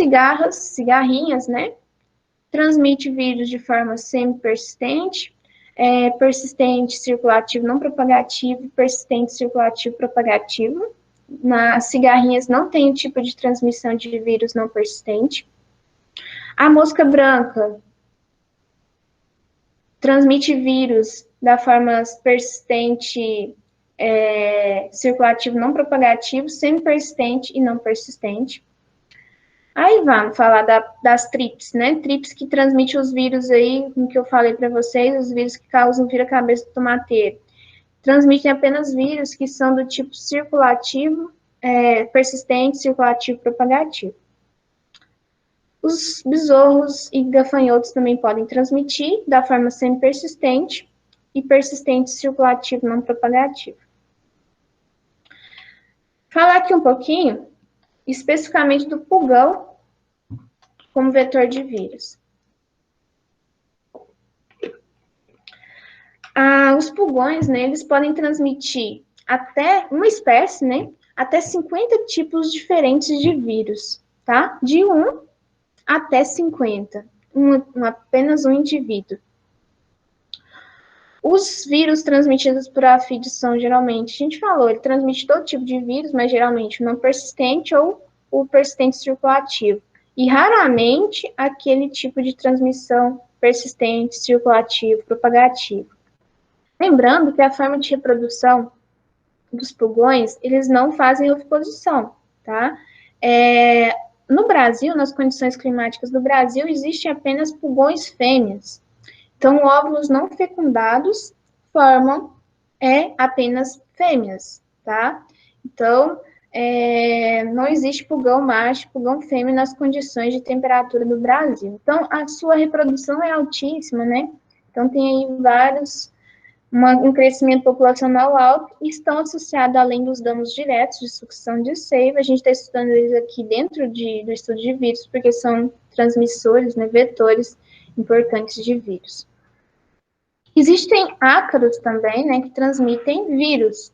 cigarrinhas, né, transmite vírus de forma semi-persistente, persistente, circulativo, não propagativo, persistente, circulativo, propagativo. Nas cigarrinhas não tem o tipo de transmissão de vírus não persistente. A mosca branca transmite vírus da forma persistente, circulativo, não propagativo, semi-persistente e não persistente. Aí vamos falar das trips, né? Trips que transmite os vírus aí, como que eu falei para vocês, os vírus que causam vira-cabeça do tomateiro. Transmitem apenas vírus que são do tipo circulativo, persistente, circulativo, propagativo. Os besouros e gafanhotos também podem transmitir da forma semi-persistente e persistente, circulativo, não propagativo. Falar aqui um pouquinho, especificamente do pulgão como vetor de vírus. Os pulgões, né, eles podem transmitir até uma espécie, né, até 50 tipos diferentes de vírus, tá? De 1 até 50, apenas um indivíduo. Os vírus transmitidos por afídeos são geralmente, a gente falou, ele transmite todo tipo de vírus, mas geralmente o não persistente ou o persistente circulativo. E raramente aquele tipo de transmissão persistente, circulativo, propagativo. Lembrando que a forma de reprodução dos pulgões, eles não fazem oviposição, tá? No Brasil, nas condições climáticas do Brasil, existem apenas pulgões fêmeas. Então, óvulos não fecundados formam apenas fêmeas, tá? Então, não existe pulgão macho, pulgão fêmea nas condições de temperatura do Brasil. Então, a sua reprodução é altíssima, né? Então, tem aí um crescimento populacional alto e estão associados, além dos danos diretos de sucção de seiva, a gente está estudando eles aqui dentro do estudo de vírus, porque são transmissores, né, vetores importantes de vírus. Existem ácaros também, né, que transmitem vírus.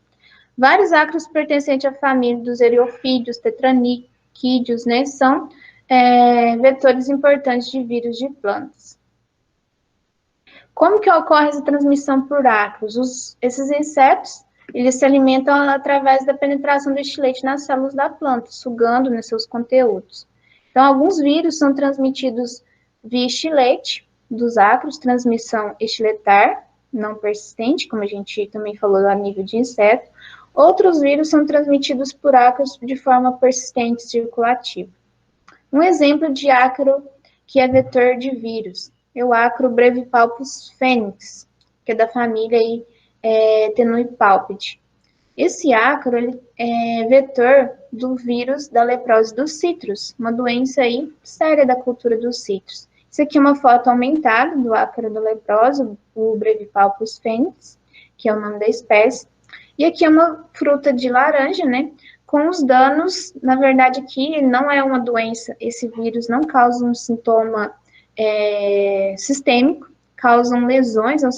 Vários ácaros pertencentes à família dos eriofídeos, tetraniquídeos, né, são vetores importantes de vírus de plantas. Como que ocorre essa transmissão por ácaros? Esses insetos, eles se alimentam através da penetração do estilete nas células da planta, sugando, né, seus conteúdos. Então, alguns vírus são transmitidos via estilete dos ácaros, transmissão estiletar, não persistente, como a gente também falou a nível de inseto. Outros vírus são transmitidos por ácaros de forma persistente circulativa. Um exemplo de ácaro que é vetor de vírus é o ácaro Brevipalpus fênix, que é da família aí, Tenoipalpide. Esse ácaro, ele é vetor do vírus da leprose dos citros, uma doença aí séria da cultura dos citros. Isso aqui é uma foto aumentada do ácaro da leprose, o Brevipalpus fênix, que é o nome da espécie. E aqui é uma fruta de laranja, né? Com os danos, na verdade aqui não é uma doença, esse vírus não causa um sintoma sistêmico, causam lesões, são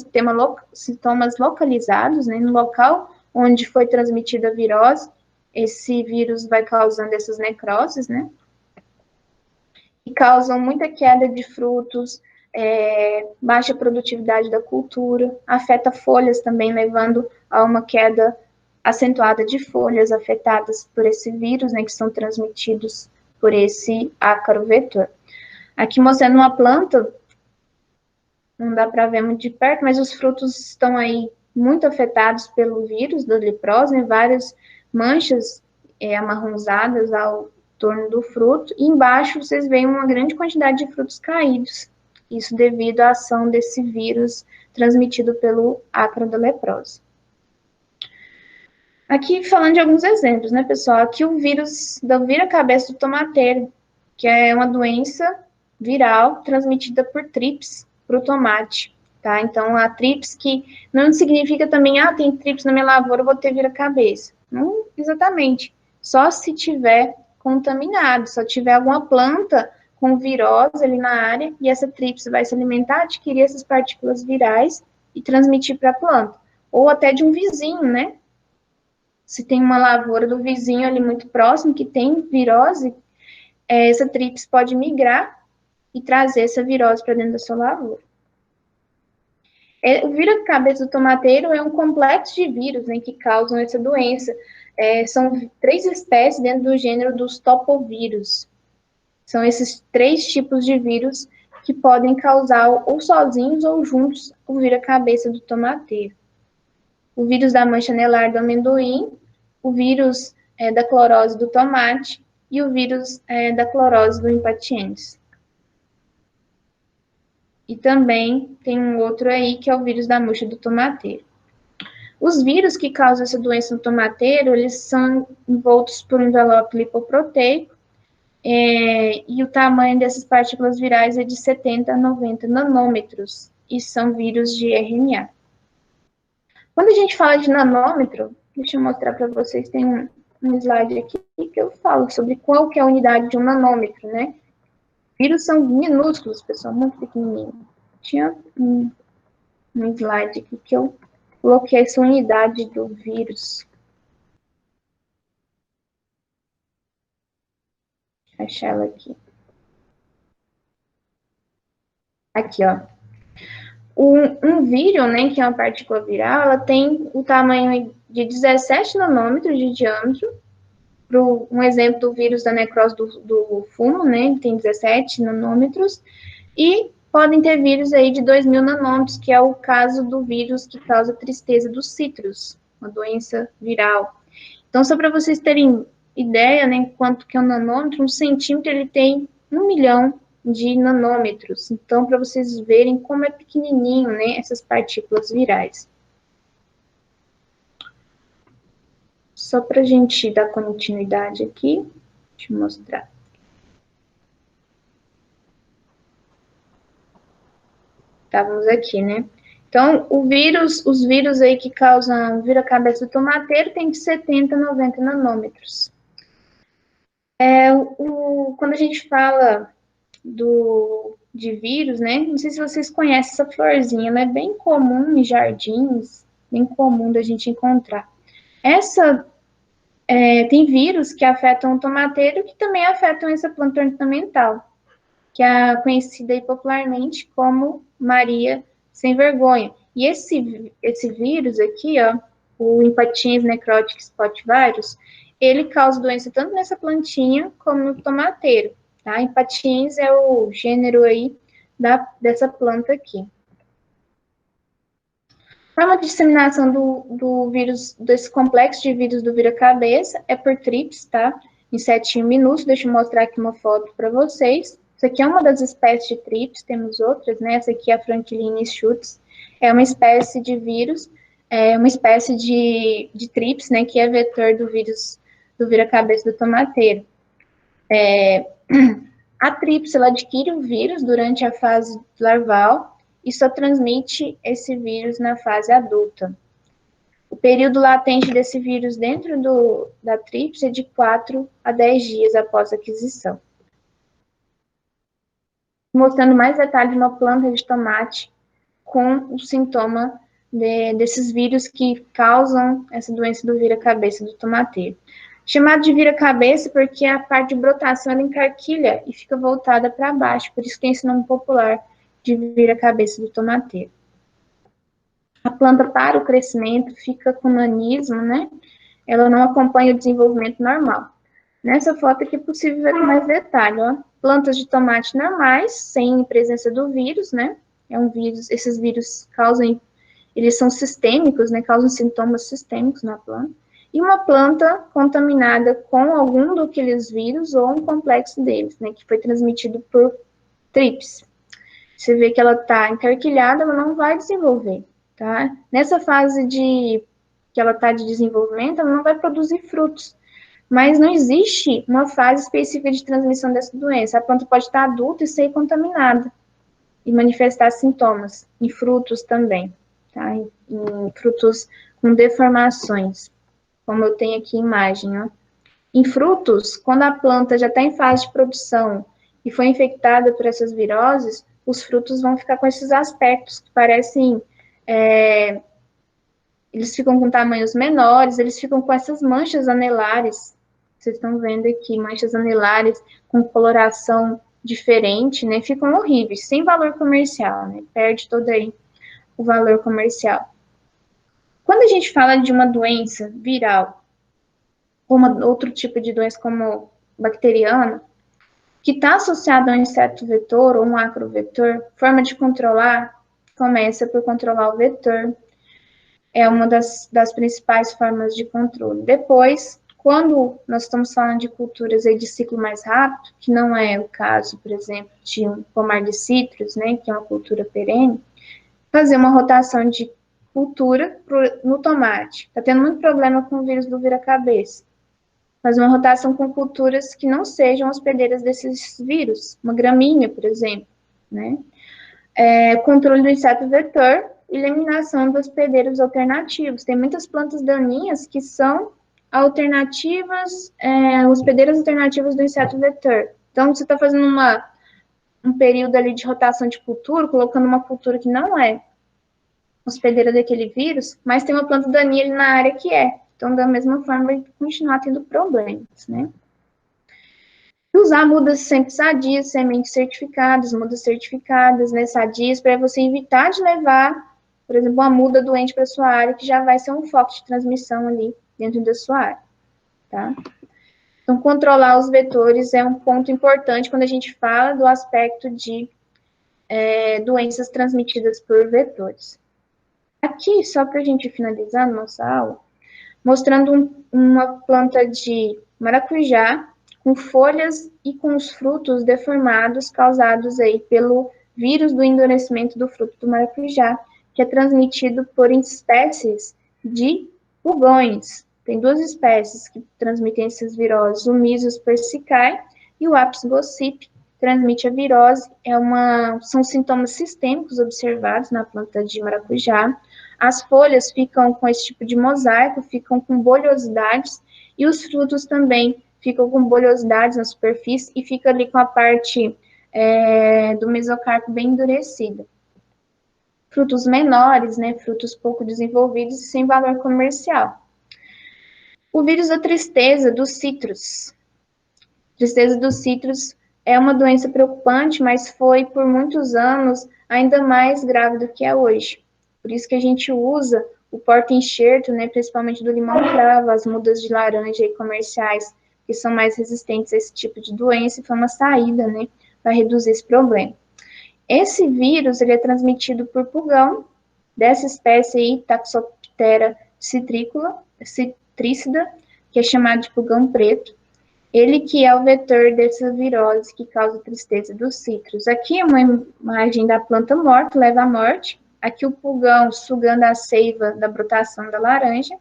sintomas localizados, né? No local onde foi transmitida a virose, esse vírus vai causando essas necroses, né? E causam muita queda de frutos, baixa produtividade da cultura, afeta folhas também, levando a uma queda acentuada de folhas afetadas por esse vírus, né, que são transmitidos por esse ácaro vetor. Aqui mostrando uma planta, não dá para ver muito de perto, mas os frutos estão aí muito afetados pelo vírus da leprose, né, várias manchas amarronzadas ao torno do fruto, e embaixo vocês veem uma grande quantidade de frutos caídos, isso devido à ação desse vírus transmitido pelo ácaro da leprose. Aqui falando de alguns exemplos, né, pessoal? Aqui o vírus da vira-cabeça do tomateiro, que é uma doença viral transmitida por trips para o tomate, tá? Então, a trips que não significa também, tem trips na minha lavoura, eu vou ter vira-cabeça. Não exatamente. Só se tiver contaminado, só tiver alguma planta com virose ali na área, e essa trips vai se alimentar, adquirir essas partículas virais e transmitir para a planta. Ou até de um vizinho, né? Se tem uma lavoura do vizinho ali muito próximo que tem virose, essa trips pode migrar e trazer essa virose para dentro da sua lavoura. O vira-cabeça do tomateiro é um complexo de vírus, né, que causam essa doença. São 3 espécies dentro do gênero dos topovírus. São esses 3 tipos de vírus que podem causar, ou sozinhos ou juntos, o vira-cabeça do tomateiro. O vírus da mancha anelar do amendoim, o vírus da clorose do tomate e o vírus da clorose do impatiens. E também tem um outro aí, que é o vírus da murcha do tomateiro. Os vírus que causam essa doença no tomateiro, eles são envoltos por um envelope lipoproteico, e o tamanho dessas partículas virais é de 70 a 90 nanômetros, e são vírus de RNA. Quando a gente fala de nanômetro, deixa eu mostrar para vocês, tem um slide aqui que eu falo sobre qual que é a unidade de um nanômetro, né? Vírus são minúsculos, pessoal, muito pequenininho. Tinha um slide aqui que eu coloquei essa unidade do vírus. Deixa eu achar ela aqui. Aqui, ó. Um vírus, né, que é uma partícula viral, ela tem o tamanho de 17 nanômetros de diâmetro. Um exemplo do vírus da necrose do fumo, né, tem 17 nanômetros. E podem ter vírus aí de 2.000 nanômetros, que é o caso do vírus que causa tristeza dos citros, uma doença viral. Então, só para vocês terem ideia, né, quanto que é um nanômetro, um centímetro ele tem 1 milhão de nanômetros. Então, para vocês verem como é pequenininho, né, essas partículas virais. Só para a gente dar continuidade aqui, deixa eu mostrar. Estávamos aqui, né? Então, os vírus aí que causam vira-cabeça do tomateiro tem de 70 a 90 nanômetros. Quando a gente fala de vírus, né? Não sei se vocês conhecem essa florzinha, ela é bem comum em jardins, bem comum da gente encontrar. Tem vírus que afetam o tomateiro que também afetam essa planta ornamental, que é conhecida aí popularmente como Maria sem vergonha. E esse vírus aqui, ó, o Impatiens necrotic spot virus, ele causa doença tanto nessa plantinha como no tomateiro, tá? Impatiens é o gênero aí dessa planta aqui. A forma de disseminação do vírus, desse complexo de vírus do vira-cabeça é por trips, tá? Em 7 minutos, deixa eu mostrar aqui uma foto para vocês. Isso aqui é uma das espécies de trips, temos outras, né? Essa aqui é a Franklin schutz, é uma espécie de vírus, é uma espécie de trips, né? Que é vetor do vírus do vira-cabeça do tomateiro. A trips, ela adquire o vírus durante a fase larval e só transmite esse vírus na fase adulta. O período latente desse vírus dentro da trips é de 4 a 10 dias após a aquisição. Mostrando mais detalhes de uma planta de tomate com o sintoma desses vírus que causam essa doença do vira-cabeça do tomateiro. Chamado de vira-cabeça porque a parte de brotação ela encarquilha e fica voltada para baixo, por isso tem esse nome popular de vira-cabeça do tomateiro. A planta para o crescimento fica com nanismo, né? Ela não acompanha o desenvolvimento normal. Nessa foto aqui é possível ver com mais detalhe, ó. Plantas de tomate normais, sem presença do vírus, né? É um vírus, esses vírus causam, eles são sistêmicos, né? Causam sintomas sistêmicos na planta. E uma planta contaminada com algum daqueles vírus ou um complexo deles, né? Que foi transmitido por trips. Você vê que ela está encarquilhada, ela não vai desenvolver, tá? Nessa fase que ela está de desenvolvimento, ela não vai produzir frutos. Mas não existe uma fase específica de transmissão dessa doença. A planta pode estar adulta e ser contaminada e manifestar sintomas, em frutos também, tá? Em frutos com deformações, como eu tenho aqui a imagem, ó. Em frutos, quando a planta já está em fase de produção e foi infectada por essas viroses, os frutos vão ficar com esses aspectos que parecem... eles ficam com tamanhos menores, eles ficam com essas manchas anelares. Vocês estão vendo aqui, manchas anelares com coloração diferente, né? Ficam horríveis, sem valor comercial, né? Perde todo aí o valor comercial. Quando a gente fala de uma doença viral, ou outro tipo de doença como bacteriana, que está associada a um inseto vetor ou um acrovetor, forma de controlar começa por controlar o vetor. É uma das principais formas de controle. Depois, quando nós estamos falando de culturas aí de ciclo mais rápido, que não é o caso, por exemplo, de um pomar de citros, né, que é uma cultura perene, fazer uma rotação de cultura no tomate. Está tendo muito problema com o vírus do vira-cabeça. Fazer uma rotação com culturas que não sejam hospedeiras desses vírus, uma gramínea, por exemplo, né? Controle do inseto vetor, eliminação dos hospedeiros alternativos. Tem muitas plantas daninhas que são alternativas, hospedeiras alternativas do inseto vetor. Então, você está fazendo um período ali de rotação de cultura, colocando uma cultura que não é hospedeira daquele vírus, mas tem uma planta daninha ali na área que é. Então, da mesma forma, vai continuar tendo problemas, né? Usar mudas sempre sadias, sementes certificadas, mudas certificadas, né, sadias, para você evitar de levar, por exemplo, uma muda doente para sua área, que já vai ser um foco de transmissão ali dentro da sua área, tá? Então, controlar os vetores é um ponto importante quando a gente fala do aspecto de doenças transmitidas por vetores. Aqui, só para a gente finalizar a nossa aula, mostrando uma planta de maracujá com folhas e com os frutos deformados causados aí pelo vírus do endurecimento do fruto do maracujá, que é transmitido por espécies de pulgões. Tem duas espécies que transmitem esses viroses, o Mysus persicae e o Apis gossypii, transmite a virose. São sintomas sistêmicos observados na planta de maracujá. As folhas ficam com esse tipo de mosaico, ficam com bolhosidades, e os frutos também ficam com bolhosidades na superfície e fica ali com a parte do mesocarpo bem endurecida. Frutos menores, né, frutos pouco desenvolvidos e sem valor comercial. O vírus da tristeza dos citros. Tristeza dos citros é uma doença preocupante, mas foi por muitos anos ainda mais grave do que é hoje. Por isso que a gente usa o porta-enxerto, né, principalmente do limão-cravo, as mudas de laranja aí comerciais, que são mais resistentes a esse tipo de doença, e foi uma saída, né, para reduzir esse problema. Esse vírus, ele é transmitido por pulgão, dessa espécie aí, Taxoptera citricida, que é chamado de pulgão preto. Ele que é o vetor dessa virose que causa tristeza dos citros. Aqui é uma imagem da planta morta, leva à morte. Aqui o pulgão sugando a seiva da brotação da laranja.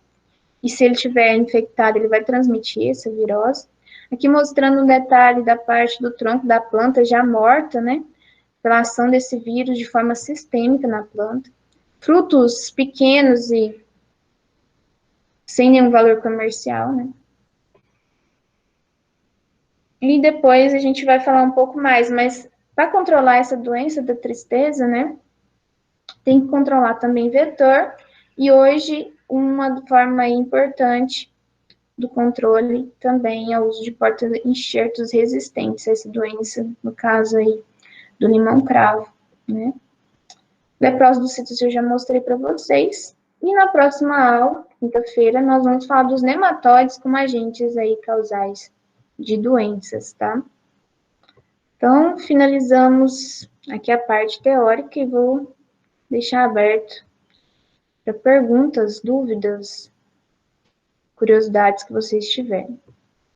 E se ele estiver infectado, ele vai transmitir essa virose. Aqui mostrando um detalhe da parte do tronco da planta já morta, né? Pela ação desse vírus de forma sistêmica na planta. Frutos pequenos e sem nenhum valor comercial, né? E depois a gente vai falar um pouco mais, mas para controlar essa doença da tristeza, né? Tem que controlar também vetor. E hoje, uma forma importante do controle também é o uso de porta-enxertos resistentes a essa doença, no caso aí do limão-cravo, né? Leprosa dos citros eu já mostrei para vocês. E na próxima aula, quinta-feira, nós vamos falar dos nematóides como agentes aí causais de doenças, tá? Então, finalizamos aqui a parte teórica e vou deixar aberto para perguntas, dúvidas, curiosidades que vocês tiverem.